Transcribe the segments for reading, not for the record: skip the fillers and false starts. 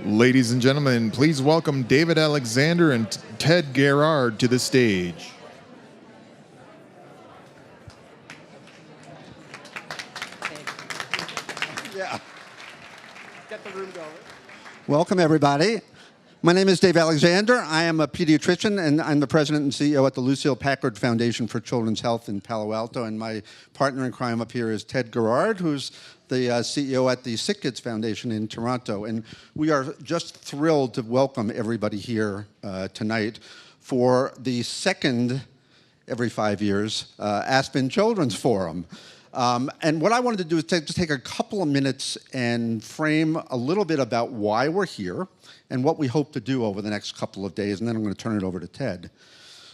Ladies and gentlemen, please welcome David Alexander and Ted Gerard to the stage. Yeah. Get the room going. Welcome, everybody. My name is Dave Alexander. I am a pediatrician, and I'm the president and CEO at the Lucille Packard Foundation for Children's Health in Palo Alto. And my partner in crime up here is Ted Gerard, who's the CEO at the SickKids Foundation in Toronto. And we are just thrilled to welcome everybody here tonight for the second, every 5 years, Aspen Children's Forum. And what I wanted to do is just take a couple of minutes and frame a little bit about why we're here and what we hope to do over the next couple of days, and then I'm going to turn it over to Ted.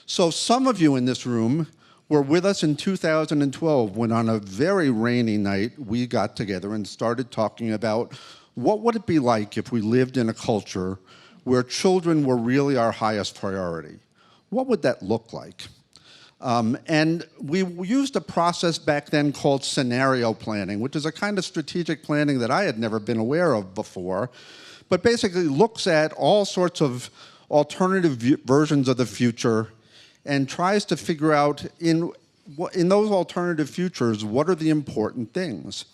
So some of you in this room were with us in 2012 when on a very rainy night we got together and started talking about what would it be like if we lived in a culture where children were really our highest priority. What would that look like? And we used a process back then called scenario planning, which is a kind of strategic planning that I had never been aware of before, but basically looks at all sorts of alternative versions of the future and tries to figure out in those alternative futures, what are the important things?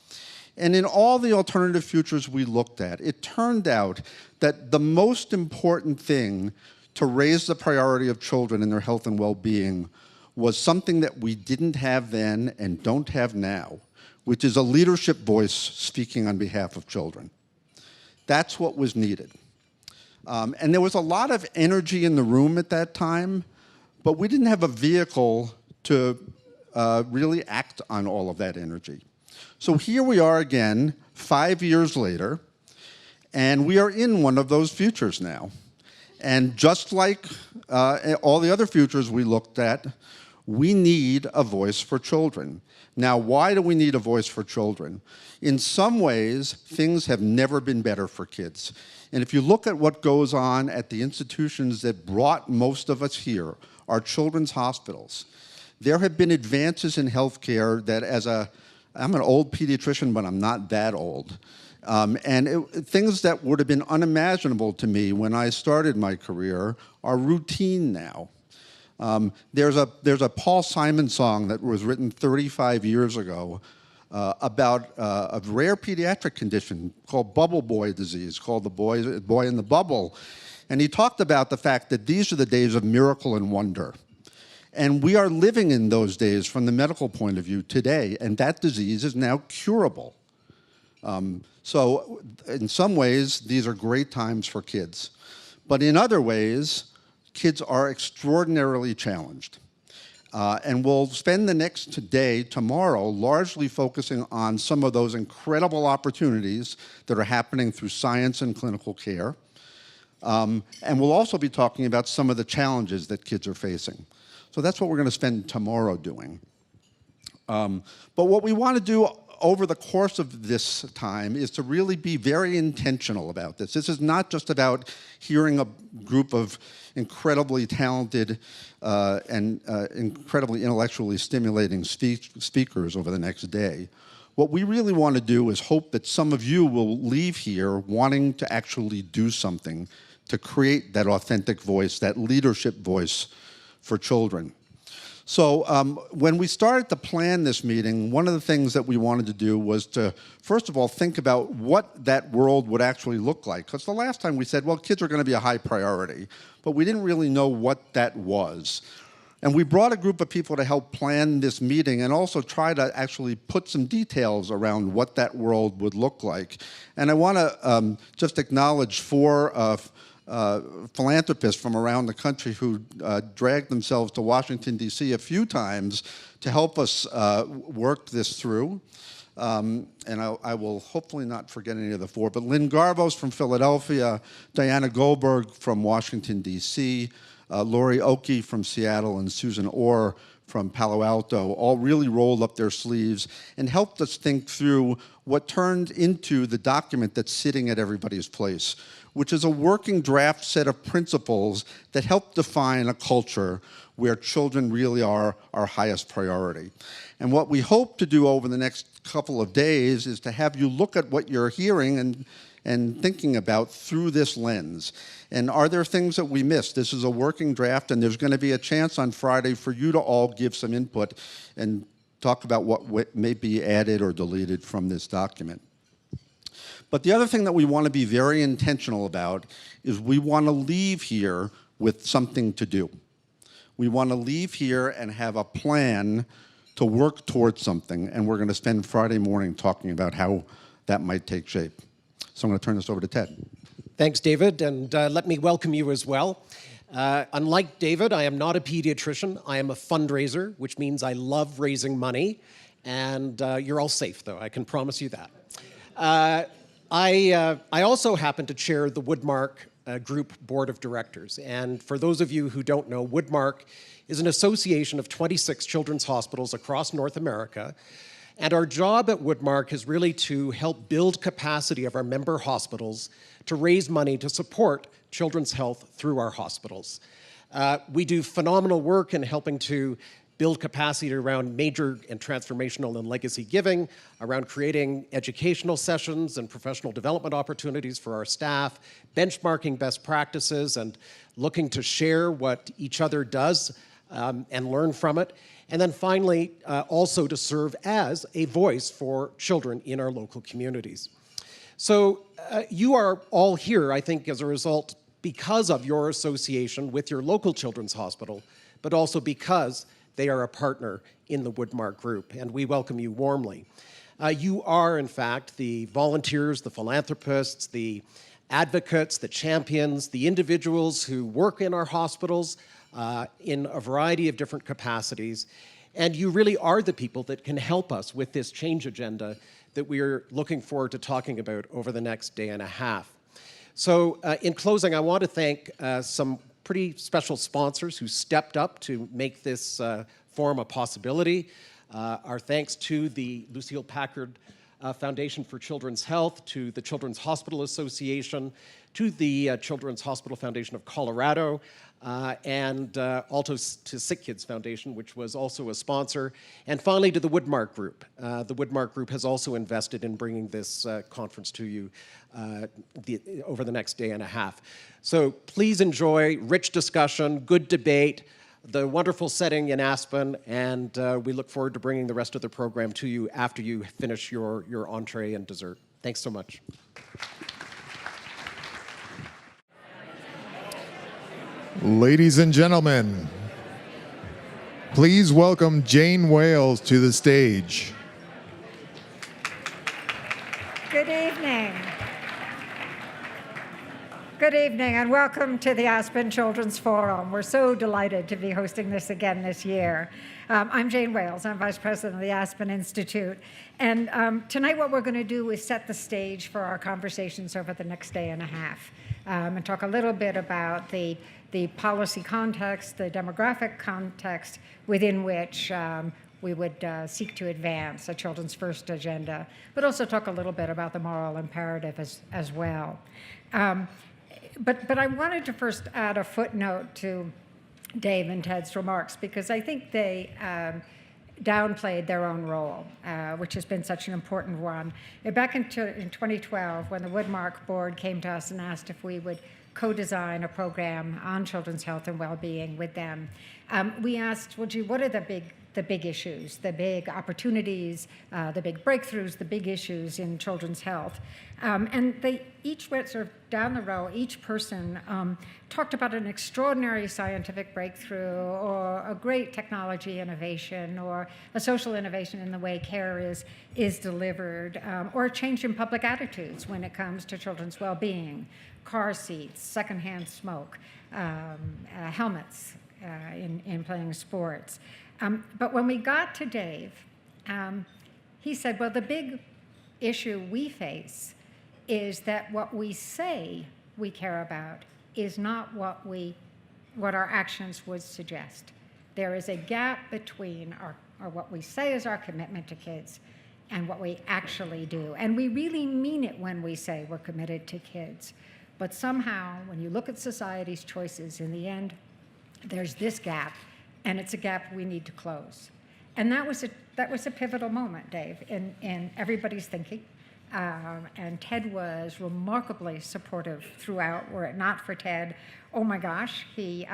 And in all the alternative futures we looked at, it turned out that the most important thing to raise the priority of children and their health and well-being was something that we didn't have then and don't have now, which is a leadership voice speaking on behalf of children. That's what was needed. And there was a lot of energy in the room at that time, but we didn't have a vehicle to really act on all of that energy. So here we are again, 5 years later, and we are in one of those futures now. And just like all the other futures we looked at, we need a voice for children. Now, why do we need a voice for children? In some ways, things have never been better for kids. And if you look at what goes on at the institutions that brought most of us here, our children's hospitals, there have been advances in healthcare that I'm an old pediatrician, but I'm not that old. Things that would have been unimaginable to me when I started my career are routine now. There's a Paul Simon song that was written 35 years ago about a rare pediatric condition called bubble boy disease, called the boy in the bubble. And he talked about the fact that these are the days of miracle and wonder. And we are living in those days from the medical point of view today, and that disease is now curable. So in some ways, these are great times for kids. But in other ways, kids are extraordinarily challenged. And we'll spend the next day, tomorrow, largely focusing on some of those incredible opportunities that are happening through science and clinical care. And we'll also be talking about some of the challenges that kids are facing. So that's what we're going to spend tomorrow doing. But what we want to do over the course of this time is to really be very intentional about this. This is not just about hearing a group of incredibly talented and incredibly intellectually stimulating speakers over the next day. What we really want to do is hope that some of you will leave here wanting to actually do something to create that authentic voice, that leadership voice for children. So when we started to plan this meeting, one of the things that we wanted to do was to, first of all, think about what that world would actually look like. Because the last time we said, well, kids are going to be a high priority, but we didn't really know what that was. And we brought a group of people to help plan this meeting and also try to actually put some details around what that world would look like. And I want to just acknowledge four philanthropists from around the country who dragged themselves to Washington, D.C. a few times to help us work this through. And I will hopefully not forget any of the four, but Lynn Garvos from Philadelphia, Diana Goldberg from Washington, D.C., Lori Oakey from Seattle, and Susan Orr from Palo Alto all really rolled up their sleeves and helped us think through what turned into the document that's sitting at everybody's place, which is a working draft set of principles that help define a culture where children really are our highest priority. And what we hope to do over the next couple of days is to have you look at what you're hearing and thinking about through this lens. And are there things that we missed? This is a working draft, and there's going to be a chance on Friday for you to all give some input and talk about what may be added or deleted from this document. But the other thing that we want to be very intentional about is we want to leave here with something to do. We want to leave here and have a plan to work towards something, and we're going to spend Friday morning talking about how that might take shape. So I'm going to turn this over to Ted. Thanks, David, and let me welcome you as well. Unlike David, I am not a pediatrician. I am a fundraiser, which means I love raising money, and you're all safe, though. I can promise you that. I also happen to chair the Woodmark Group Board of Directors, and for those of you who don't know, Woodmark is an association of 26 children's hospitals across North America, and our job at Woodmark is really to help build capacity of our member hospitals to raise money to support children's health through our hospitals. We do phenomenal work in helping to build capacity around major and transformational and legacy giving, around creating educational sessions and professional development opportunities for our staff, benchmarking best practices, and looking to share what each other does and learn from it. And then finally, also to serve as a voice for children in our local communities. So you are all here, I think, as a result because of your association with your local children's hospital, but also because they are a partner in the Woodmark Group, and we welcome you warmly. You are, in fact, the volunteers, the philanthropists, the advocates, the champions, the individuals who work in our hospitals in a variety of different capacities, and you really are the people that can help us with this change agenda that we're looking forward to talking about over the next day and a half. So in closing, I want to thank some pretty special sponsors who stepped up to make this forum a possibility. Our thanks to the Lucille Packard Foundation for Children's Health, to the Children's Hospital Association, to the Children's Hospital Foundation of Colorado, and also to SickKids Foundation, which was also a sponsor, and finally to the Woodmark Group. The Woodmark Group has also invested in bringing this conference to you over the next day and a half. So please enjoy rich discussion, good debate, the wonderful setting in Aspen, and we look forward to bringing the rest of the program to you after you finish your entree and dessert. Thanks so much. Ladies and gentlemen, please welcome Jane Wales to the stage. Good evening. Good evening, and welcome to the Aspen Children's Forum. We're so delighted to be hosting this again this year. I'm Jane Wales. I'm Vice President of the Aspen Institute. And tonight what we're going to do is set the stage for our conversations over the next day and a half and talk a little bit about the policy context, the demographic context within which we would seek to advance a children's first agenda, but also talk a little bit about the moral imperative as well. But I wanted to first add a footnote to Dave and Ted's remarks because I think they downplayed their own role, which has been such an important one. Back in 2012, when the Woodmark Board came to us and asked if we would co-design a program on children's health and well-being with them, we asked, well, gee, what are the big issues, the big opportunities, the big breakthroughs, the big issues in children's health? And they each went sort of down the row, each person talked about an extraordinary scientific breakthrough or a great technology innovation or a social innovation in the way care is delivered or a change in public attitudes when it comes to children's well-being, car seats, secondhand smoke, helmets in playing sports. But when we got to Dave, he said, well, the big issue we face is that what we say we care about is not what our actions would suggest. There is a gap between what we say is our commitment to kids and what we actually do. And we really mean it when we say we're committed to kids. But somehow, when you look at society's choices, in the end, there's this gap, and it's a gap we need to close. And that was a pivotal moment, Dave, in everybody's thinking. And Ted was remarkably supportive throughout. Were it not for Ted, oh my gosh, he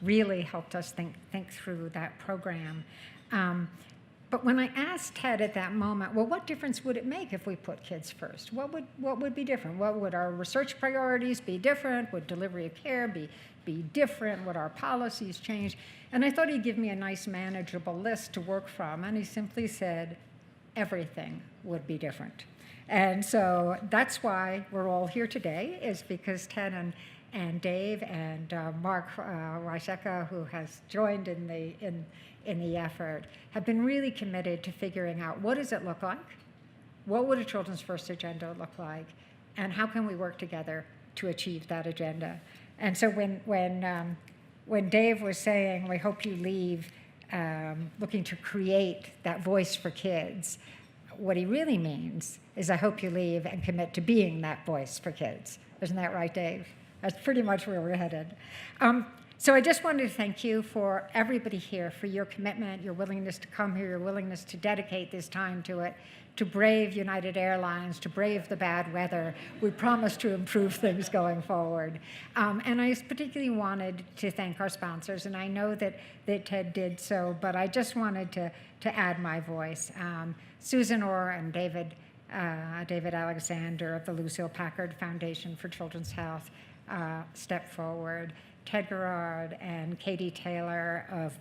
really helped us think through that program. But when I asked Ted at that moment, well, what difference would it make if we put kids first? What would be different? What would our research priorities be different? Would delivery of care be different? Would our policies change? And I thought he'd give me a nice manageable list to work from, and he simply said, everything would be different. And so that's why we're all here today, is because Ted and Dave and Mark Wietecha, who has joined in the effort, have been really committed to figuring out what does it look like, what would a Children's First agenda look like, and how can we work together to achieve that agenda. And so when Dave was saying, we hope you leave looking to create that voice for kids, what he really means is I hope you leave and commit to being that voice for kids. Isn't that right, Dave? That's pretty much where we're headed. So I just wanted to thank you for everybody here, for your commitment, your willingness to come here, your willingness to dedicate this time to it, to brave United Airlines, to brave the bad weather. We promise to improve things going forward. And I particularly wanted to thank our sponsors, and I know that Ted did so, but I just wanted to add my voice. Susan Orr and David Alexander of the Lucille Packard Foundation for Children's Health stepped forward. Ted Gerard and Katie Taylor of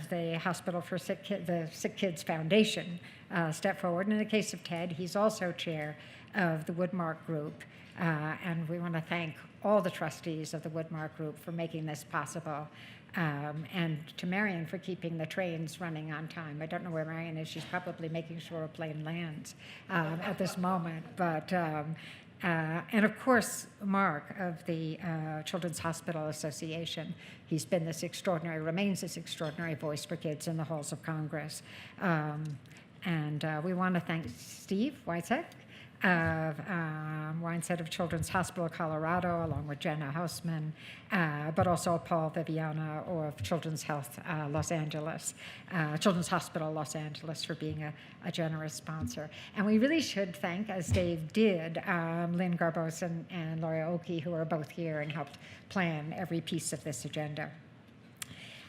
the Hospital for the SickKids Foundation stepped forward. And in the case of Ted, he's also chair of the Woodmark Group. And we want to thank all the trustees of the Woodmark Group for making this possible. And to Marion for keeping the trains running on time. I don't know where Marion is. She's probably making sure a plane lands at this moment. But and of course, Mark of the Children's Hospital Association. He's been remains this extraordinary voice for kids in the halls of Congress. And we want to thank Steve Wietecha of Children's Hospital Colorado, along with Jenna Hausman, but also Paul Viviana of Children's Health Los Angeles, Children's Hospital Los Angeles, for being a generous sponsor. And we really should thank, as Dave did, Lynn Garbos and Laura Oki, who are both here and helped plan every piece of this agenda.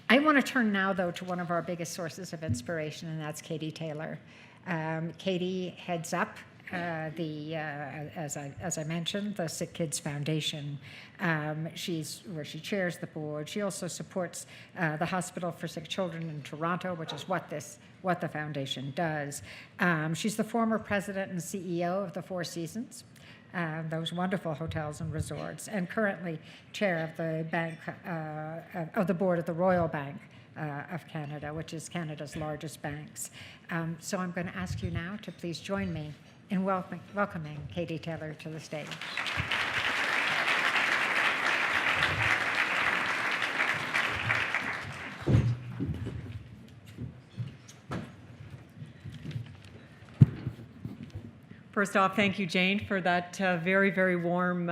I want to turn now, though, to one of our biggest sources of inspiration, and that's Katie Taylor. Katie heads up as I mentioned, the SickKids Foundation. Where she chairs the board. She also supports the Hospital for Sick Children in Toronto, which is what the foundation does. She's the former president and CEO of the Four Seasons, those wonderful hotels and resorts, and currently chair of the of the board of the Royal Bank of Canada, which is Canada's largest banks. So I'm going to ask you now to please join me in welcoming Katie Taylor to the stage. First off, thank you, Jane, for that very, very warm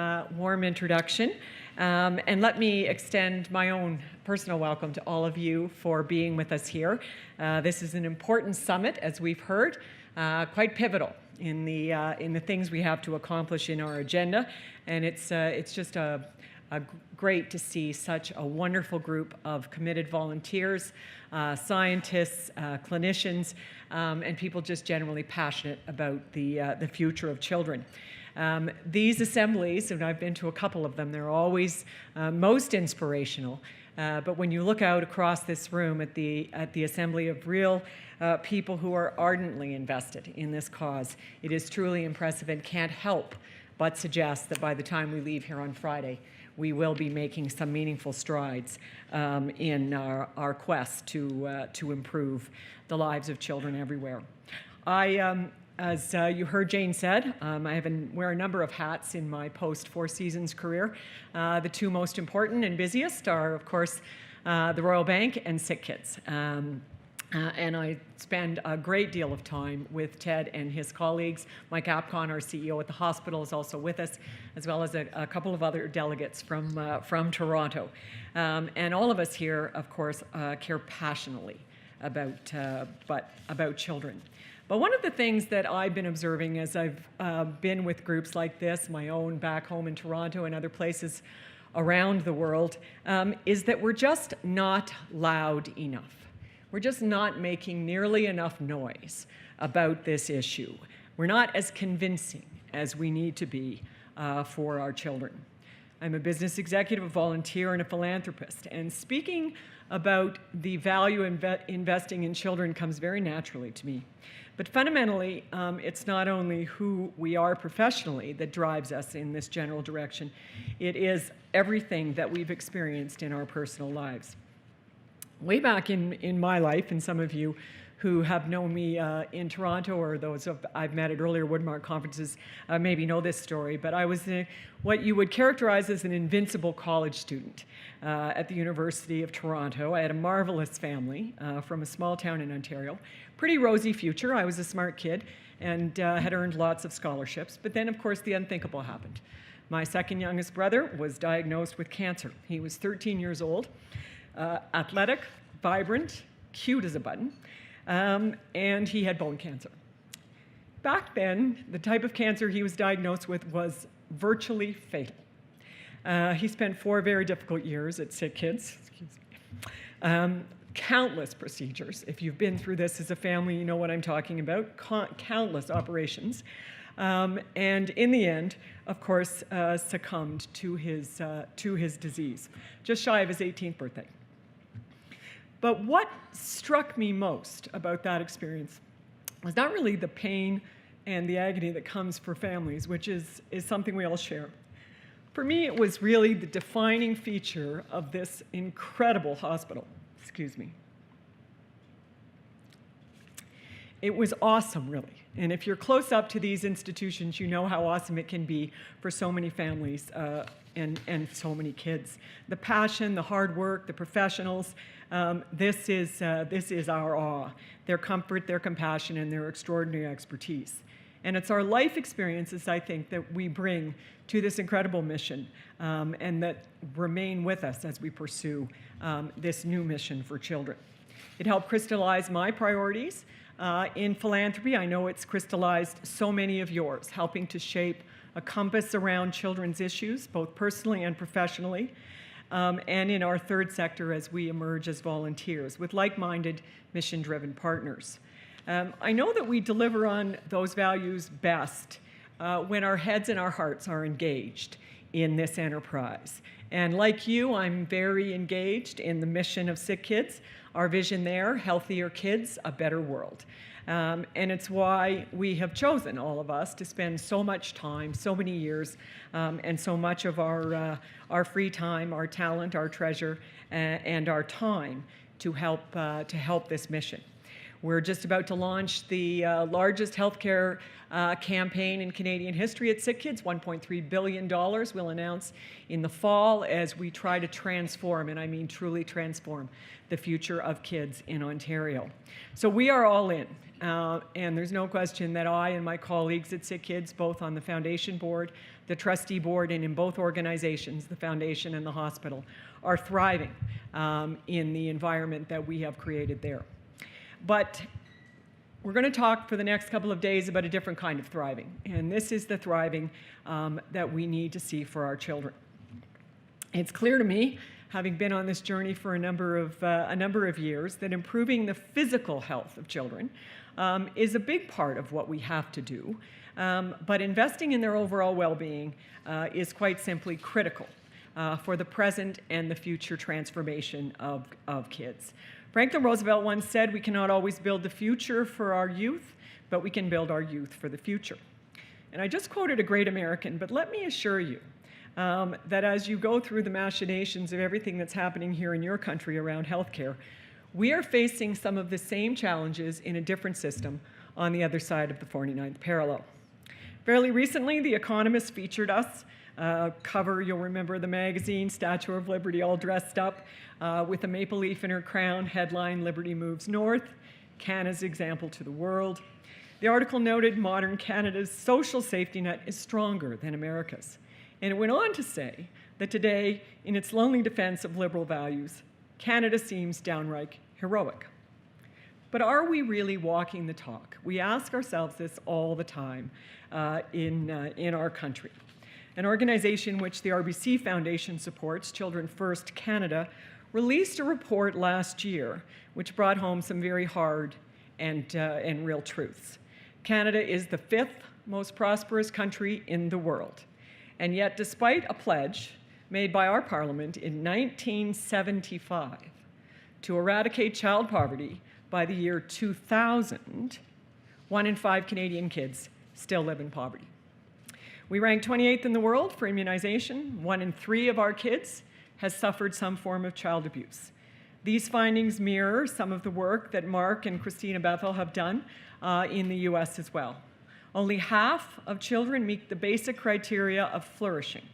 introduction. And let me extend my own personal welcome to all of you for being with us here. This is an important summit, as we've heard, quite pivotal in the things we have to accomplish in our agenda, and it's just great to see such a wonderful group of committed volunteers, scientists, clinicians, and people just generally passionate about the future of children. These assemblies, and I've been to a couple of them, they're always most inspirational. But when you look out across this room at the assembly of real people who are ardently invested in this cause, it is truly impressive, and can't help but suggest that by the time we leave here on Friday, we will be making some meaningful strides in our quest to improve the lives of children everywhere. As you heard Jane said, I wear a number of hats in my post-Four Seasons career. The two most important and busiest are, of course, the Royal Bank and SickKids. And I spend a great deal of time with Ted and his colleagues. Mike Apcon, our CEO at the hospital, is also with us, as well as a couple of other delegates from Toronto. And all of us here, of course, care passionately about children. But one of the things that I've been observing as I've been with groups like this, my own back home in Toronto and other places around the world, is that we're just not loud enough. We're just not making nearly enough noise about this issue. We're not as convincing as we need to be for our children. I'm a business executive, a volunteer, and a philanthropist. And speaking about the value investing in children comes very naturally to me. But fundamentally, it's not only who we are professionally that drives us in this general direction. It is everything that we've experienced in our personal lives. Way back in my life, and some of you who have known me in Toronto, or those I've met at earlier Woodmark conferences maybe know this story, but I was what you would characterize as an invincible college student at the University of Toronto. I had a marvelous family from a small town in Ontario. Pretty rosy future. I was a smart kid and had earned lots of scholarships. But then, of course, the unthinkable happened. My second youngest brother was diagnosed with cancer. He was 13 years old, athletic, vibrant, cute as a button. And he had bone cancer. Back then, the type of cancer he was diagnosed with was virtually fatal. He spent 4 very difficult years at SickKids, countless procedures. If you've been through this as a family, you know what I'm talking about, countless operations. And in the end, of course, succumbed to his disease, just shy of his 18th birthday. But what struck me most about that experience was not really the pain and the agony that comes for families, which is something we all share. For me, it was really the defining feature of this incredible hospital. Excuse me. It was awesome, really. And if you're close up to these institutions, you know how awesome it can be for so many families and so many kids. The passion, the hard work, the professionals, this is our awe. Their comfort, their compassion, and their extraordinary expertise. And it's our life experiences, I think, that we bring to this incredible mission and that remain with us as we pursue this new mission for children. It helped crystallize my priorities in philanthropy. I know it's crystallized so many of yours, helping to shape a compass around children's issues, both personally and professionally, and in our third sector as we emerge as volunteers with like-minded, mission-driven partners. I know that we deliver on those values best when our heads and our hearts are engaged in this enterprise. And like you, I'm very engaged in the mission of SickKids. Our vision there, healthier kids, a better world. And it's why we have chosen, all of us, to spend so much time, so many years, and so much of our free time, our talent, our treasure, and our time to help this mission. We're just about to launch the largest healthcare campaign in Canadian history at SickKids, $1.3 billion we'll announce in the fall as we try to transform, and I mean truly transform, the future of kids in Ontario. So we are all in, and there's no question that I and my colleagues at SickKids, both on the foundation board, the trustee board, and in both organizations, the foundation and the hospital, are thriving in the environment that we have created there. But we're going to talk for the next couple of days about a different kind of thriving, and this is the thriving that we need to see for our children. It's clear to me, having been on this journey for a number of years, that improving the physical health of children is a big part of what we have to do, but investing in their overall well-being is quite simply critical for the present and the future transformation of kids. Franklin Roosevelt once said, we cannot always build the future for our youth, but we can build our youth for the future. And I just quoted a great American, but let me assure you that as you go through the machinations of everything that's happening here in your country around healthcare, we are facing some of the same challenges in a different system on the other side of the 49th parallel. Fairly recently, the Economists featured us. Cover, you'll remember the magazine, Statue of Liberty, all dressed up with a maple leaf in her crown, headline, Liberty Moves North, Canada's example to the world. The article noted modern Canada's social safety net is stronger than America's. And it went on to say that today, in its lonely defense of liberal values, Canada seems downright heroic. But are we really walking the talk? We ask ourselves this all the time in our country. An organization which the RBC Foundation supports, Children First Canada, released a report last year which brought home some very hard and real truths. Canada is the 5th most prosperous country in the world. And yet, despite a pledge made by our Parliament in 1975 to eradicate child poverty by the year 2000, 1 in 5 Canadian kids still live in poverty. We rank 28th in the world for immunization. 1 in 3 of our kids has suffered some form of child abuse. These findings mirror some of the work that Mark and Christina Bethel have done in the US as well. Only half of children meet the basic criteria of flourishing.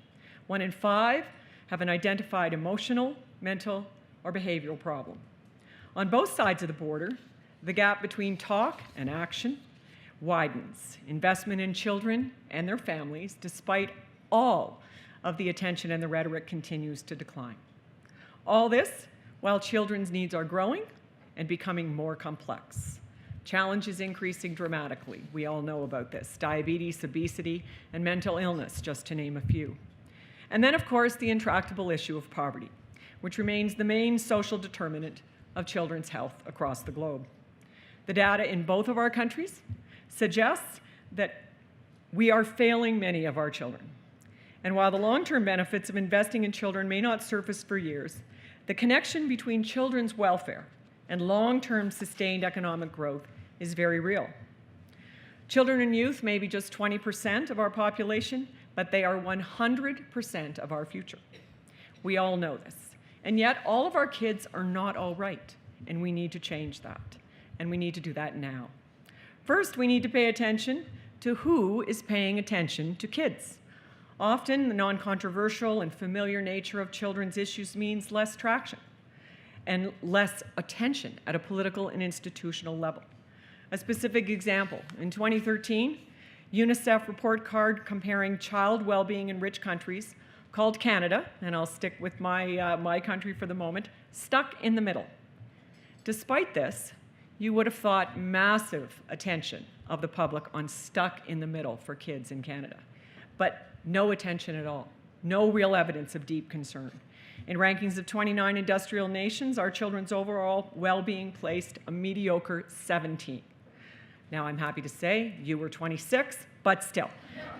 1 in 5 have an identified emotional, mental, or behavioral problem. On both sides of the border, the gap between talk and action widens. Investment in children and their families, despite all of the attention and the rhetoric, continues to decline. All this while children's needs are growing and becoming more complex. Challenges increasing dramatically. We all know about this. Diabetes, obesity, and mental illness, just to name a few. And then, of course, the intractable issue of poverty, which remains the main social determinant of children's health across the globe. The data in both of our countries suggests that we are failing many of our children. And while the long-term benefits of investing in children may not surface for years, the connection between children's welfare and long-term sustained economic growth is very real. Children and youth may be just 20% of our population, but they are 100% of our future. We all know this. And yet, all of our kids are not all right, and we need to change that. And we need to do that now. First, we need to pay attention to who is paying attention to kids. Often, the non-controversial and familiar nature of children's issues means less traction and less attention at a political and institutional level. A specific example, in 2013, UNICEF report card comparing child well-being in rich countries called Canada, and I'll stick with my country for the moment, stuck in the middle. Despite this, you would have thought massive attention of the public on stuck in the middle for kids in Canada, but no attention at all, no real evidence of deep concern. In rankings of 29 industrial nations, our children's overall well-being placed a mediocre 17. Now, I'm happy to say you were 26, but still,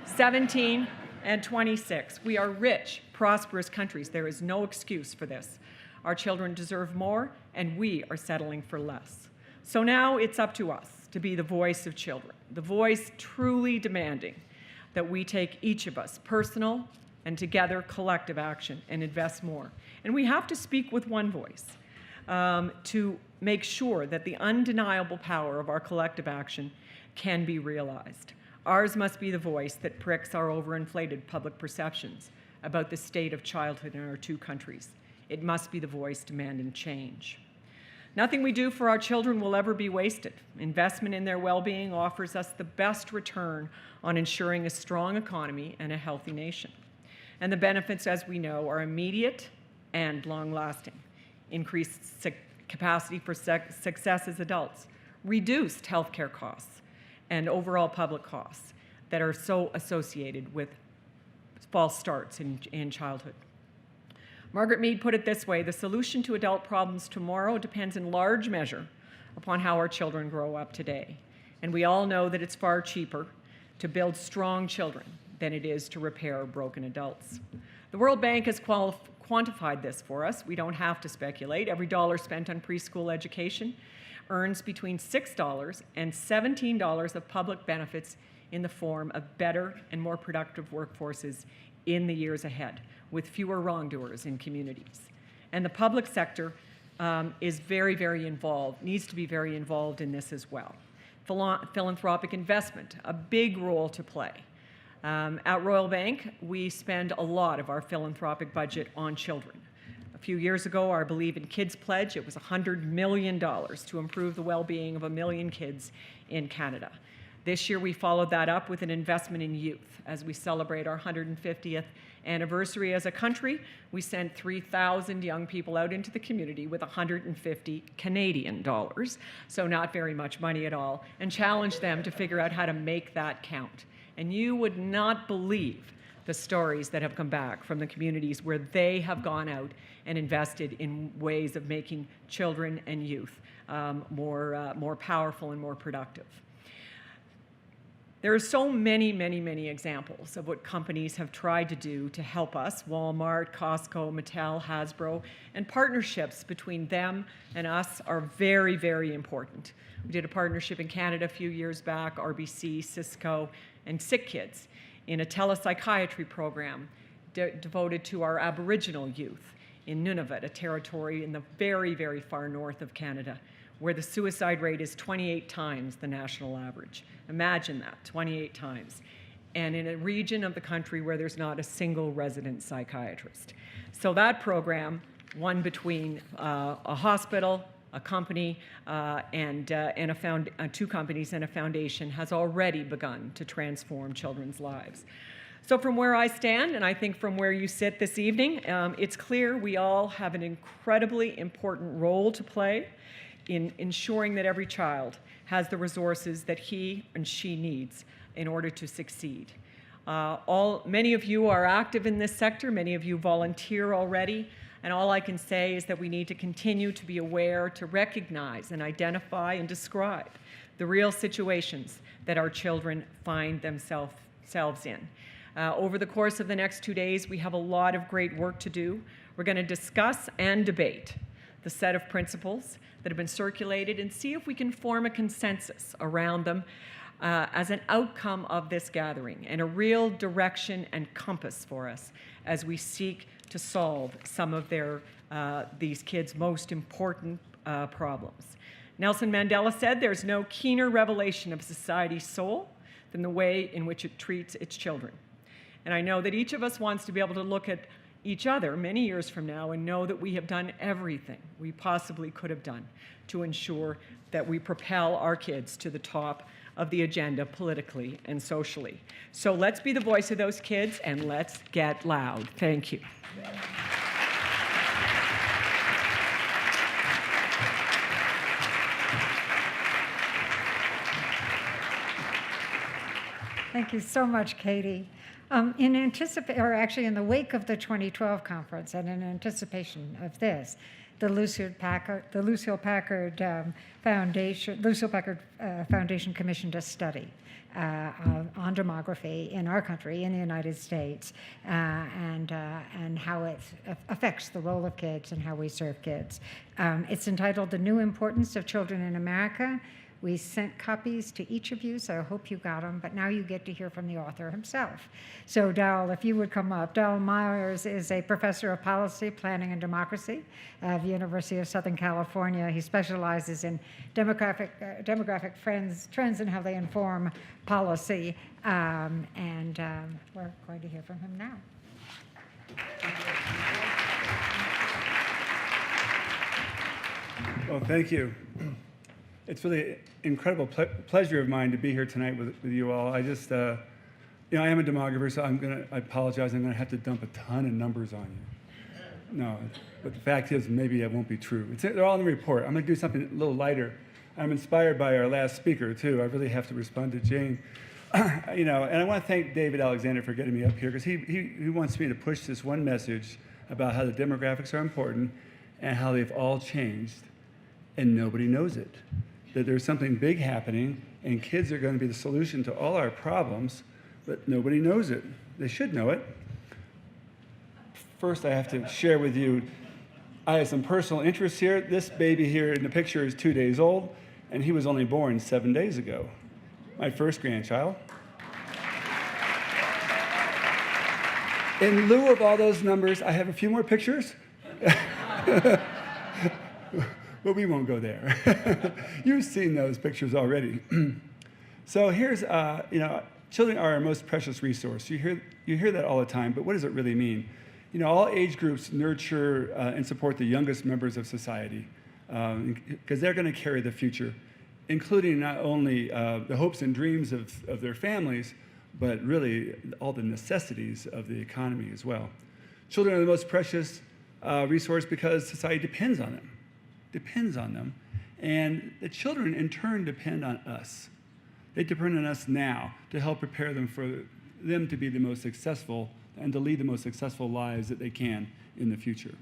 17 and 26. We are rich, prosperous countries. There is no excuse for this. Our children deserve more, and we are settling for less. So now it's up to us to be the voice of children, the voice truly demanding that we take each of us personal and together collective action and invest more. And we have to speak with one voice to make sure that the undeniable power of our collective action can be realized. Ours must be the voice that pricks our overinflated public perceptions about the state of childhood in our two countries. It must be the voice demanding change. Nothing we do for our children will ever be wasted. Investment in their well-being offers us the best return on ensuring a strong economy and a healthy nation. And the benefits, as we know, are immediate and long-lasting. Increased capacity for success as adults, reduced healthcare costs, and overall public costs that are so associated with false starts in childhood. Margaret Mead put it this way: the solution to adult problems tomorrow depends in large measure upon how our children grow up today. And we all know that it's far cheaper to build strong children than it is to repair broken adults. The World Bank has quantified this for us. We don't have to speculate. Every dollar spent on preschool education earns between $6 and $17 of public benefits in the form of better and more productive workforces in the years ahead, with fewer wrongdoers in communities. And the public sector is very, very involved, needs to be very involved in this as well. Philanthropic investment, a big role to play. At Royal Bank, we spend a lot of our philanthropic budget on children. A few years ago, our Believe in Kids pledge, it was $100 million to improve the well-being of 1 million kids in Canada. This year, we followed that up with an investment in youth as we celebrate our 150th anniversary as a country, we sent 3,000 young people out into the community with 150 Canadian dollars, so not very much money at all, and challenged them to figure out how to make that count. And you would not believe the stories that have come back from the communities where they have gone out and invested in ways of making children and youth more powerful and more productive. There are so many, many, many examples of what companies have tried to do to help us, Walmart, Costco, Mattel, Hasbro, and partnerships between them and us are very, very important. We did a partnership in Canada a few years back, RBC, Cisco, and SickKids, in a telepsychiatry program devoted to our Aboriginal youth in Nunavut, a territory in the very, very far north of Canada, where the suicide rate is 28 times the national average. Imagine that, 28 times. And in a region of the country where there's not a single resident psychiatrist. So that program, one between a hospital, a company, and two companies and a foundation, has already begun to transform children's lives. So from where I stand, and I think from where you sit this evening, it's clear we all have an incredibly important role to play in ensuring that every child has the resources that he and she needs in order to succeed. Many of you are active in this sector, many of you volunteer already, and all I can say is that we need to continue to be aware, to recognize and identify and describe the real situations that our children find themselves in. Over the course of the next 2 days, we have a lot of great work to do. We're going to discuss and debate the set of principles that have been circulated and see if we can form a consensus around them as an outcome of this gathering and a real direction and compass for us as we seek to solve some of these kids' most important problems. Nelson Mandela said, "There's no keener revelation of society's soul than the way in which it treats its children." And I know that each of us wants to be able to look at each other many years from now and know that we have done everything we possibly could have done to ensure that we propel our kids to the top of the agenda politically and socially. So let's be the voice of those kids and let's get loud. Thank you. Thank you so much, Katie. In the wake of the 2012 conference and in anticipation of this, the Lucille Packard Foundation commissioned a study on demography in our country, in the United States, and how it affects the role of kids and how we serve kids. It's entitled "The New Importance of Children in America." We sent copies to each of you, so I hope you got them, but now you get to hear from the author himself. So Dowell, if you would come up. Dowell Myers is a professor of policy, planning, and democracy at the University of Southern California. He specializes in demographic trends and how they inform policy, and we're going to hear from him now. Well, thank you. It's really an incredible pleasure of mine to be here tonight with you all. I just, I am a demographer, so I apologize. I'm going to have to dump a ton of numbers on you. No, but the fact is, maybe it won't be true. They're all in the report. I'm going to do something a little lighter. I'm inspired by our last speaker, too. I really have to respond to Jane. And I want to thank David Alexander for getting me up here, because he wants me to push this one message about how the demographics are important and how they've all changed, and nobody knows it. That there's something big happening, and kids are going to be the solution to all our problems, but nobody knows it. They should know it. First, I have to share with you, I have some personal interests here. This baby here in the picture is 2 days old, and he was only born 7 days ago. My first grandchild. In lieu of all those numbers, I have a few more pictures. But we won't go there. You've seen those pictures already. So here's, children are our most precious resource. You hear that all the time, but what does it really mean? All age groups nurture and support the youngest members of society, because they're going to carry the future, including not only the hopes and dreams of their families, but really all the necessities of the economy as well. Children are the most precious resource because society depends on them. And the children, in turn, depend on us. They depend on us now to help prepare them for them to be the most successful and to lead the most successful lives that they can in the future.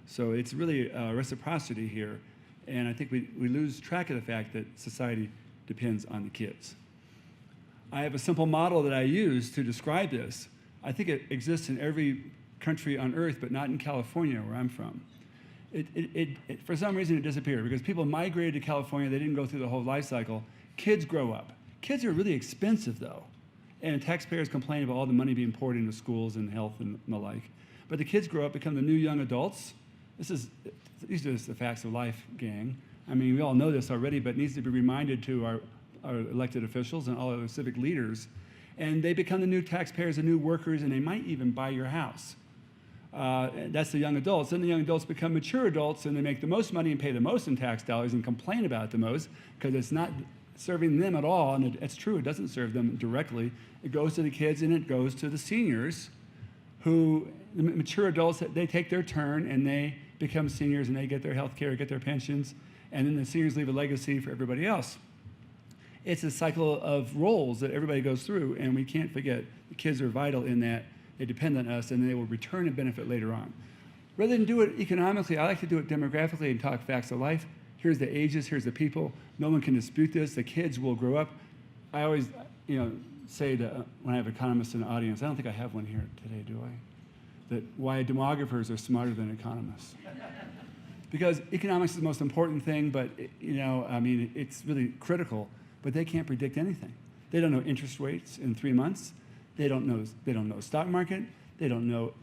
So it's really a reciprocity here. And I think we lose track of the fact that society depends on the kids. I have a simple model that I use to describe this. I think it exists in every country on earth, but not in California, where I'm from. For some reason, it disappeared because people migrated to California. They didn't go through the whole life cycle. Kids grow up. Kids are really expensive, though. And taxpayers complain about all the money being poured into schools and health and the like. But the kids grow up, become the new young adults. These are just the facts of life, gang. I mean, we all know this already, but it needs to be reminded to our elected officials and all other civic leaders. And they become the new taxpayers, the new workers, and they might even buy your house. That's the young adults. Then the young adults become mature adults, and they make the most money and pay the most in tax dollars and complain about it the most because it's not serving them at all. And it's true, it doesn't serve them directly. It goes to the kids and it goes to the seniors who, the mature adults, they take their turn and they become seniors and they get their health care, get their pensions, and then the seniors leave a legacy for everybody else. It's a cycle of roles that everybody goes through, and we can't forget the kids are vital in that. They depend on us, and they will return and benefit later on. Rather than do it economically, I like to do it demographically and talk facts of life. Here's the ages, here's the people. No one can dispute this. The kids will grow up. I always, say to, when I have economists in the audience, I don't think I have one here today, do I? That why demographers are smarter than economists. Because economics is the most important thing, but it's really critical. But they can't predict anything. They don't know interest rates in 3 months. They don't know stock market. They don't know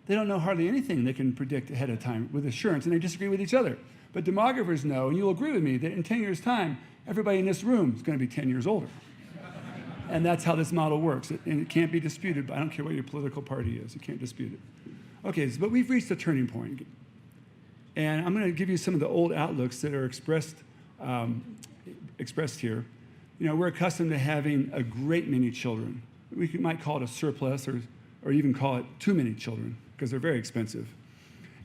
hardly anything they can predict ahead of time with assurance, and they disagree with each other. But demographers know, and you'll agree with me, that in 10 years' time, everybody in this room is going to be 10 years older. And that's how this model works. And it can't be disputed, but I don't care what your political party is. You can't dispute it. Okay, but we've reached a turning point. And I'm going to give you some of the old outlooks that are expressed here. We're accustomed to having a great many children. We might call it a surplus or even call it too many children because they're very expensive.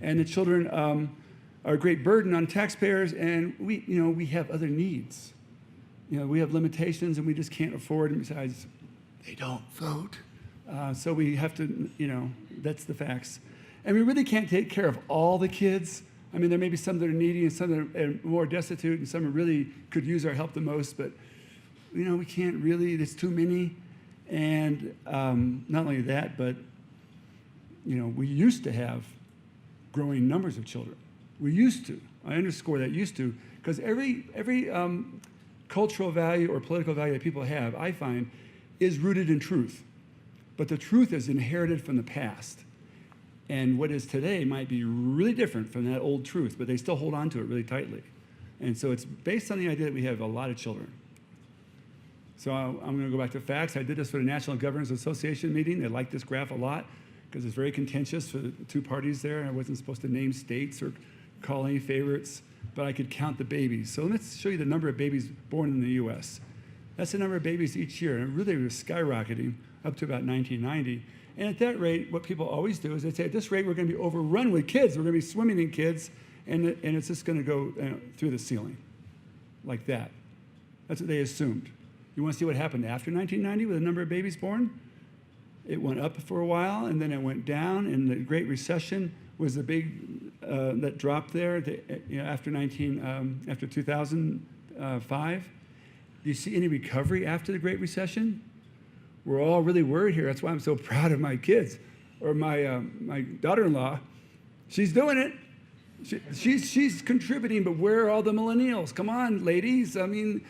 And the children are a great burden on taxpayers, and we have other needs. We have limitations, and we just can't afford, and besides, they don't vote. So we have to, that's the facts. And we really can't take care of all the kids. I mean, there may be some that are needy and some that are more destitute and some that really could use our help the most, but, we can't really, there's too many. And not only that, but, we used to have growing numbers of children. We used to. I underscore that used to, because every cultural value or political value that people have, I find, is rooted in truth. But the truth is inherited from the past. And what is today might be really different from that old truth, but they still hold on to it really tightly. And so it's based on the idea that we have a lot of children. So I'm going to go back to facts. I did this for the National Governors Association meeting. They liked this graph a lot because it's very contentious for the two parties there. I wasn't supposed to name states or call any favorites, but I could count the babies. So let's show you the number of babies born in the U.S. That's the number of babies each year, and it really was skyrocketing up to about 1990. And at that rate, what people always do is they say, at this rate, we're going to be overrun with kids. We're going to be swimming in kids, and it's just going to go through the ceiling like that. That's what they assumed. You want to see what happened after 1990 with the number of babies born? It went up for a while, and then it went down, and the Great Recession was the big, that dropped there after 2005. Do you see any recovery after the Great Recession? We're all really worried here. That's why I'm so proud of my kids. Or my daughter-in-law. She's doing it. She's contributing, but where are all the millennials? Come on, ladies. I mean,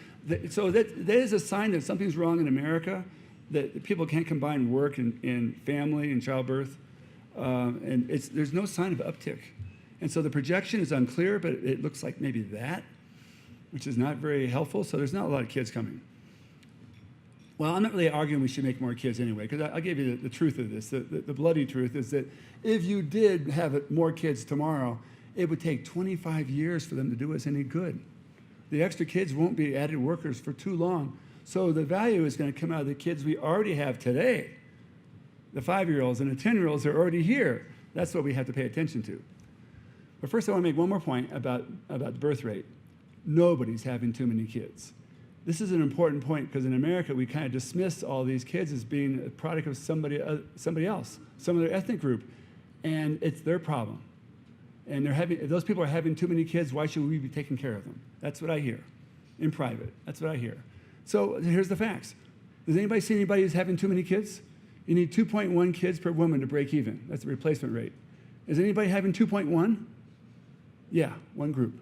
so that is a sign that something's wrong in America, that people can't combine work and family and childbirth. And there's no sign of uptick. And so the projection is unclear, but it looks like maybe that, which is not very helpful. So there's not a lot of kids coming. Well, I'm not really arguing we should make more kids anyway, because I'll give you the truth of this. The bloody truth is that if you did have more kids tomorrow, it would take 25 years for them to do us any good. The extra kids won't be added workers for too long. So the value is going to come out of the kids we already have today. The 5-year-olds and the 10-year-olds are already here. That's what we have to pay attention to. But first, I want to make one more point about the birth rate. Nobody's having too many kids. This is an important point because in America, we kind of dismiss all these kids as being a product of somebody else, some other ethnic group, and it's their problem. And if those people are having too many kids, why should we be taking care of them? That's what I hear in private. That's what I hear. So here's the facts. Does anybody see anybody who's having too many kids? You need 2.1 kids per woman to break even. That's the replacement rate. Is anybody having 2.1? Yeah, one group.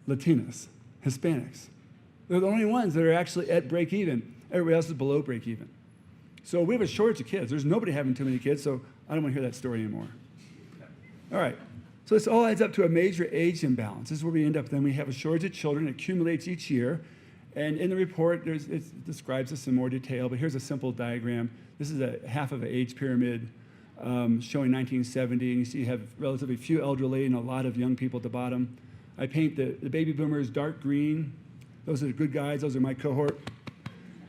Latinas, Hispanics. They're the only ones that are actually at break even. Everybody else is below break even. So we have a shortage of kids. There's nobody having too many kids, so I don't want to hear that story anymore. All right. So this all adds up to a major age imbalance. This is where we end up. Then we have a shortage of children. It accumulates each year. And in the report, it describes this in more detail, but here's a simple diagram. This is a half of an age pyramid showing 1970, and you see you have relatively few elderly and a lot of young people at the bottom. I paint the baby boomers dark green. Those are the good guys. Those are my cohort.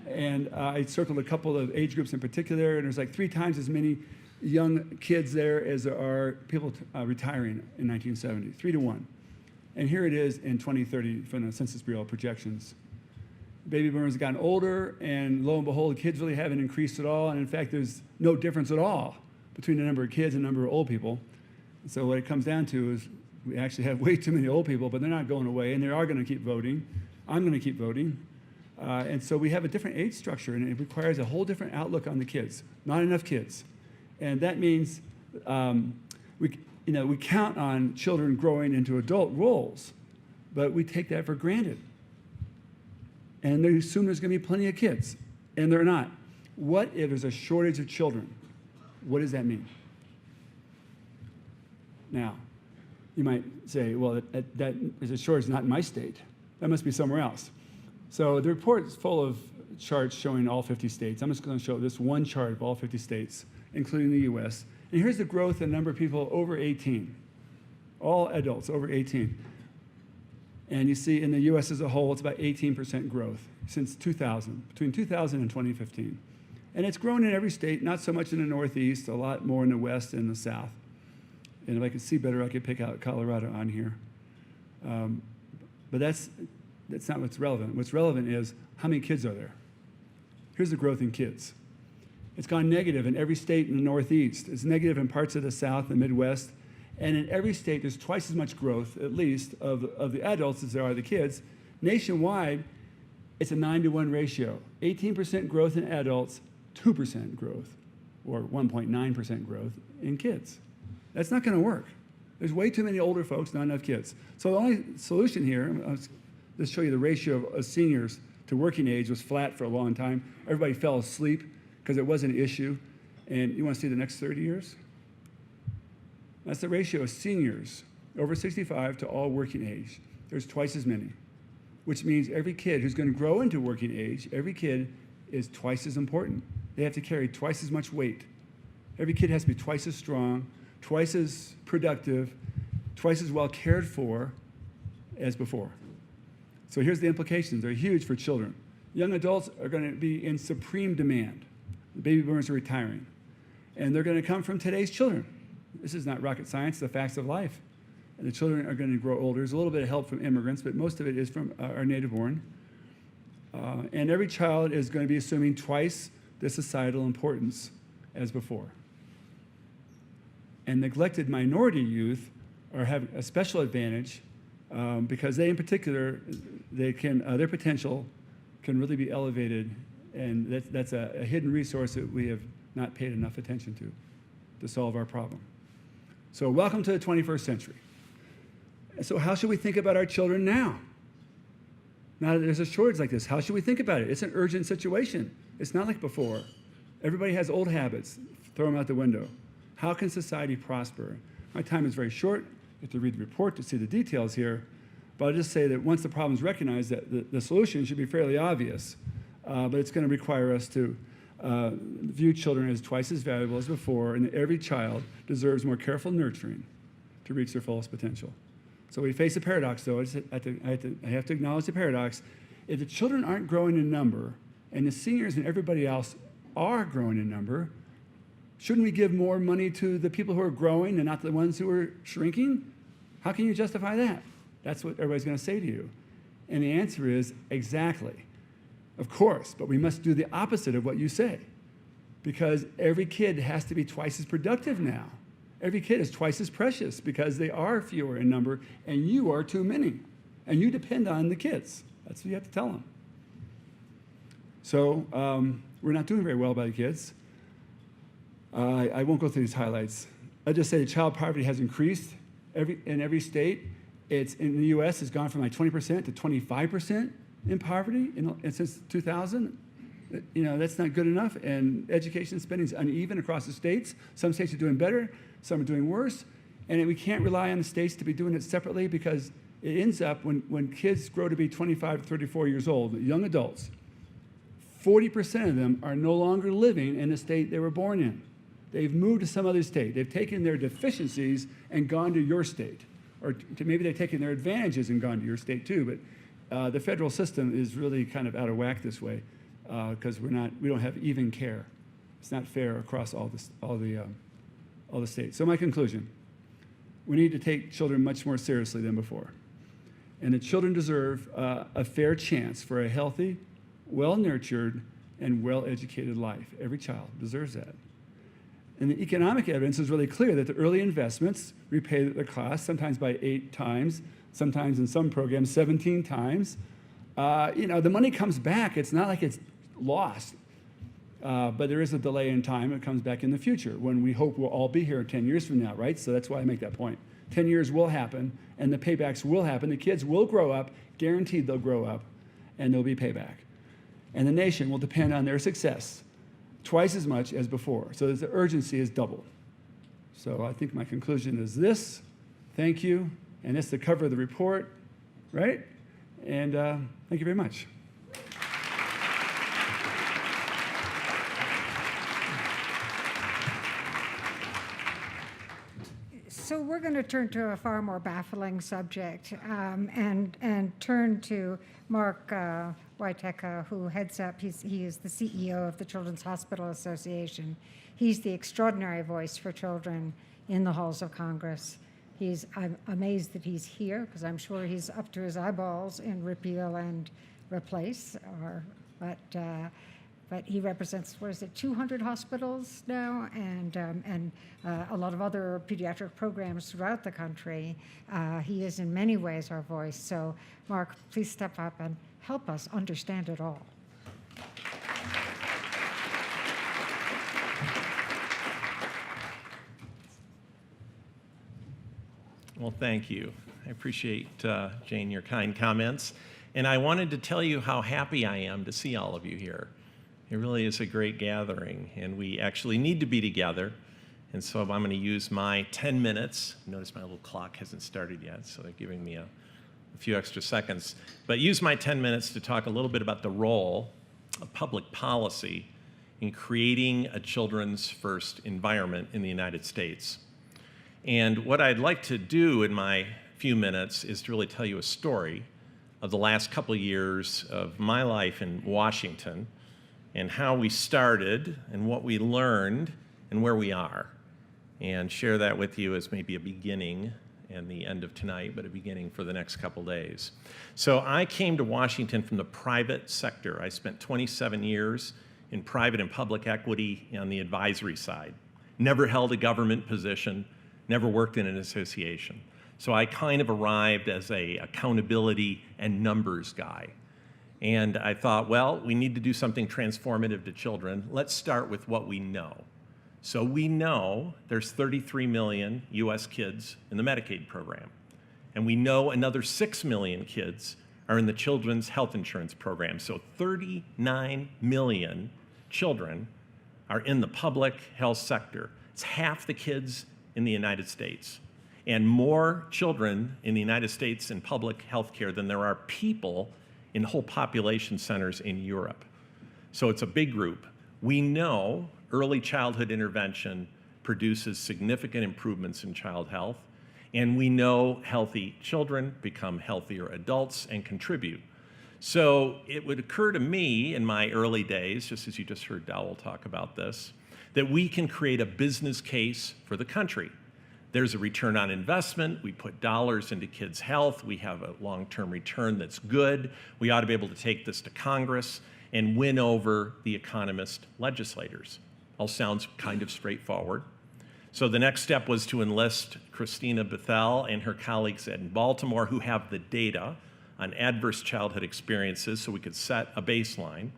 And I circled a couple of age groups in particular, and there's like 3 times as many young kids there as there are people retiring in 1970, 3 to 1. And here it is in 2030 from the Census Bureau projections. Baby boomers have gotten older, and lo and behold, the kids really haven't increased at all. And in fact, there's no difference at all between the number of kids and the number of old people. So what it comes down to is we actually have way too many old people, but they're not going away, and they are going to keep voting. I'm going to keep voting. And so we have a different age structure, and it requires a whole different outlook on the kids. Not enough kids. And that means we count on children growing into adult roles, but we take that for granted. And they assume there's going to be plenty of kids, and they're not. What if there's a shortage of children? What does that mean? Now, you might say, well, that is a shortage not in my state. That must be somewhere else. So the report is full of charts showing all 50 states. I'm just going to show this one chart of all 50 states, including the US. And here's the growth in number of people over 18, all adults over 18. And you see in the US as a whole, it's about 18% growth since 2000, between 2000 and 2015. And it's grown in every state, not so much in the Northeast, a lot more in the West and the South. And if I could see better, I could pick out Colorado on here. But that's not what's relevant. What's relevant is how many kids are there? Here's the growth in kids. It's gone negative in every state in the Northeast. It's negative in parts of the South and Midwest. And in every state, there's twice as much growth, at least, of the adults as there are the kids. Nationwide, it's a 9-to-1 ratio. 18% growth in adults, 2% growth, or 1.9% growth in kids. That's not going to work. There's way too many older folks, not enough kids. So the only solution here, I'll just show you the ratio of seniors to working age was flat for a long time. Everybody fell asleep because it wasn't an issue. And you want to see the next 30 years? That's the ratio of seniors over 65 to all working age. There's twice as many, which means every kid who's going to grow into working age, every kid is twice as important. They have to carry twice as much weight. Every kid has to be twice as strong, twice as productive, twice as well cared for as before. So here's the implications. They're huge for children. Young adults are going to be in supreme demand. The baby boomers are retiring. And they're going to come from today's children. This is not rocket science, the facts of life. And the children are going to grow older. There's a little bit of help from immigrants, but most of it is from our native born. And every child is going to be assuming twice the societal importance as before. And neglected minority youth have a special advantage because they, in particular, their potential can really be elevated, and that's a hidden resource that we have not paid enough attention to solve our problem. So welcome to the 21st century. So how should we think about our children now? Now that there's a shortage like this, how should we think about it? It's an urgent situation. It's not like before. Everybody has old habits. Throw them out the window. How can society prosper? My time is very short. You have to read the report to see the details here. But I'll just say that once the problem is recognized, that the solution should be fairly obvious. But it's going to require us to view children as twice as valuable as before, and that every child deserves more careful nurturing to reach their fullest potential. So we face a paradox, though. I have to acknowledge the paradox. If the children aren't growing in number and the seniors and everybody else are growing in number, shouldn't we give more money to the people who are growing and not the ones who are shrinking? How can you justify that? That's what everybody's going to say to you. And the answer is exactly. Of course, but we must do the opposite of what you say, because every kid has to be twice as productive now. Every kid is twice as precious because they are fewer in number and you are too many. And you depend on the kids. That's what you have to tell them. So we're not doing very well by the kids. I won't go through these highlights. I'll just say child poverty has increased in every state. It's in the U.S. It's gone from like 20% to 25% in poverty since 2000. That's not good enough. And education spending is uneven across the states. Some states are doing better, some are doing worse. And we can't rely on the states to be doing it separately, because it ends up when kids grow to be 25 to 34 years old, young adults, 40% of them are no longer living in the state they were born in. They've moved to some other state. They've taken their deficiencies and gone to your state. Or maybe they've taken their advantages and gone to your state too, but the federal system is really kind of out of whack this way, because we don't have even care. It's not fair across all the states. So my conclusion, we need to take children much more seriously than before. And the children deserve a fair chance for a healthy, well-nurtured, and well-educated life. Every child deserves that. And the economic evidence is really clear that the early investments repay their cost, sometimes by 8 times, sometimes in some programs 17 times. The money comes back. It's not like it's lost, but there is a delay in time. It comes back in the future when we hope we'll all be here 10 years from now, right? So that's why I make that point. 10 years will happen, and the paybacks will happen. The kids will grow up, guaranteed they'll grow up, and there'll be payback. And the nation will depend on their success twice as much as before. So the urgency is double. So I think my conclusion is this. Thank you. And that's the cover of the report, right? And thank you very much. So we're going to turn to a far more baffling subject and turn to Mark Wietecha, who heads up, he is the CEO of the Children's Hospital Association. He's the extraordinary voice for children in the halls of Congress. I'm amazed that he's here, because I'm sure he's up to his eyeballs in repeal and replace, but he represents, 200 hospitals now, and a lot of other pediatric programs throughout the country. He is in many ways our voice. So Mark, please step up and help us understand it all. Well, thank you. I appreciate, Jane, your kind comments. And I wanted to tell you how happy I am to see all of you here. It really is a great gathering, and we actually need to be together. And so I'm going to use my 10 minutes. Notice my little clock hasn't started yet, so they're giving me a few extra seconds. But use my 10 minutes to talk a little bit about the role of public policy in creating a children's first environment in the United States. And what I'd like to do in my few minutes is to really tell you a story of the last couple of years of my life in Washington, and how we started and what we learned and where we are, and share that with you as maybe a beginning and the end of tonight, but a beginning for the next couple days. So I came to Washington from the private sector. I spent 27 years in private and public equity on the advisory side. Never held a government position, never worked in an association. So I kind of arrived as a accountability and numbers guy. And I thought, well, we need to do something transformative to children. Let's start with what we know. So we know there's 33 million US kids in the Medicaid program. And we know another 6 million kids are in the Children's Health Insurance Program. So 39 million children are in the public health sector. It's half the kids in the United States. And more children in the United States in public health care than there are people in whole population centers in Europe. So it's a big group. We know early childhood intervention produces significant improvements in child health, and we know healthy children become healthier adults and contribute. So it would occur to me in my early days, just as you just heard Dowell talk about this, that we can create a business case for the country. There's a return on investment. We put dollars into kids' health. We have a long-term return that's good. We ought to be able to take this to Congress and win over the Economist legislators. All sounds kind of straightforward. So the next step was to enlist Christina Bethel and her colleagues in Baltimore who have the data on adverse childhood experiences so we could set a baseline.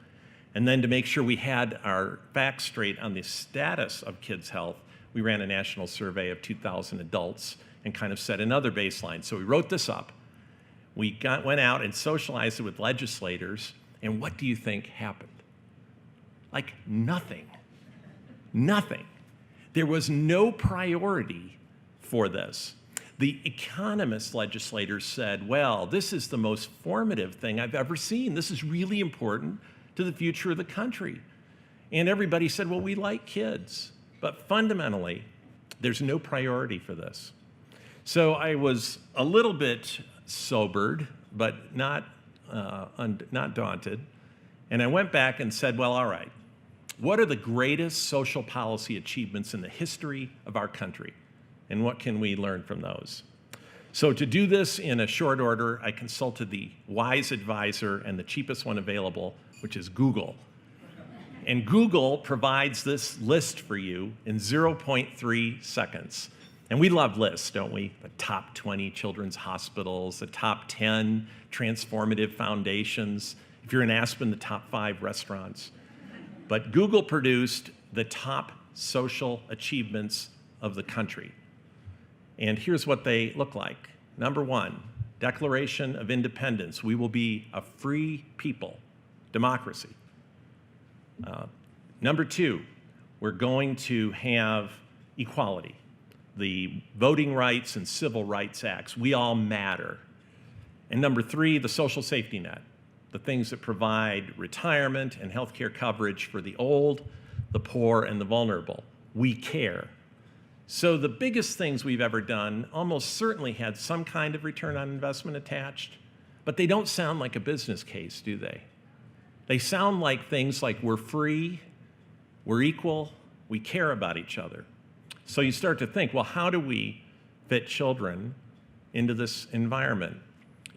And then to make sure we had our facts straight on the status of kids' health, we ran a national survey of 2,000 adults and kind of set another baseline. So we wrote this up. We went out and socialized it with legislators, and what do you think happened? Like nothing. Nothing. There was no priority for this. The Economist legislators said, well, this is the most formative thing I've ever seen. This is really important to the future of the country. And everybody said, well, we like kids. But fundamentally, there's no priority for this. So I was a little bit sobered, but not daunted. And I went back and said, well, all right, what are the greatest social policy achievements in the history of our country? And what can we learn from those? So to do this in a short order, I consulted the wise advisor and the cheapest one available, which is Google. And Google provides this list for you in 0.3 seconds. And we love lists, don't we? The top 20 children's hospitals, the top 10 transformative foundations. If you're in Aspen, the top 5 restaurants. But Google produced the top social achievements of the country. And here's what they look like. Number 1, Declaration of Independence. We will be a free people, democracy. Number 2, we're going to have equality. The Voting Rights and Civil Rights Acts, we all matter. And number 3, the social safety net, the things that provide retirement and healthcare coverage for the old, the poor, and the vulnerable. We care. So the biggest things we've ever done almost certainly had some kind of return on investment attached, but they don't sound like a business case, do they? They sound like things like we're free, we're equal, we care about each other. So you start to think, well, how do we fit children into this environment?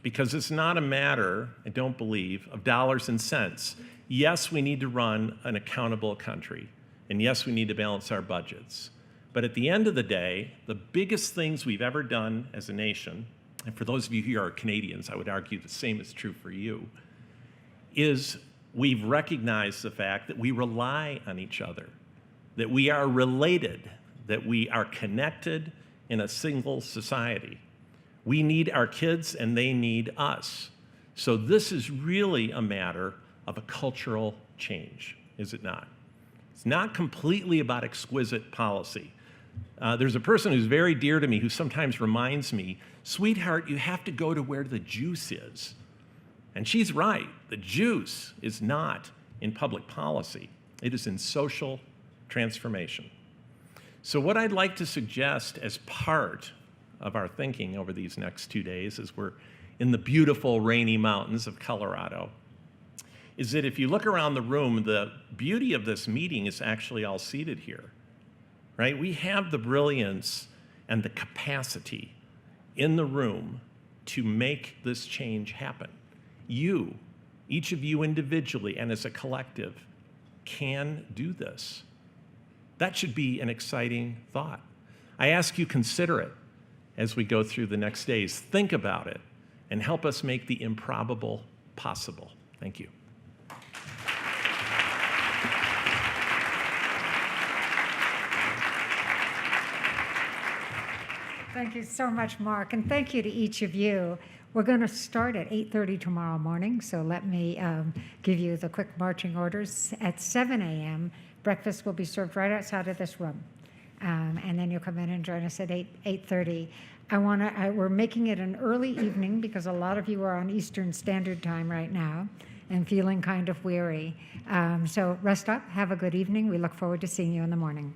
Because it's not a matter, I don't believe, of dollars and cents. Yes, we need to run an accountable country, and yes, we need to balance our budgets. But at the end of the day, the biggest things we've ever done as a nation, and for those of you who are Canadians, I would argue the same is true for you, is we've recognized the fact that we rely on each other, that we are related, that we are connected in a single society. We need our kids and they need us. So this is really a matter of a cultural change, is it not? It's not completely about exquisite policy. There's a person who's very dear to me who sometimes reminds me, sweetheart, you have to go to where the juice is. And she's right. The juice is not in public policy. It is in social transformation. So what I'd like to suggest as part of our thinking over these next 2 days as we're in the beautiful rainy mountains of Colorado is that if you look around the room, the beauty of this meeting is actually all seated here, right? We have the brilliance and the capacity in the room to make this change happen. You, each of you individually and as a collective, can do this. That should be an exciting thought. I ask you consider it as we go through the next days. Think about it and help us make the improbable possible. Thank you. Thank you so much, Mark, and thank you to each of you. We're going to start at 8:30 tomorrow morning, so let me give you the quick marching orders. At 7 a.m., breakfast will be served right outside of this room, and then you'll come in and join us at 8:30. We're making it an early evening because a lot of you are on Eastern Standard Time right now and feeling kind of weary. So rest up, have a good evening. We look forward to seeing you in the morning.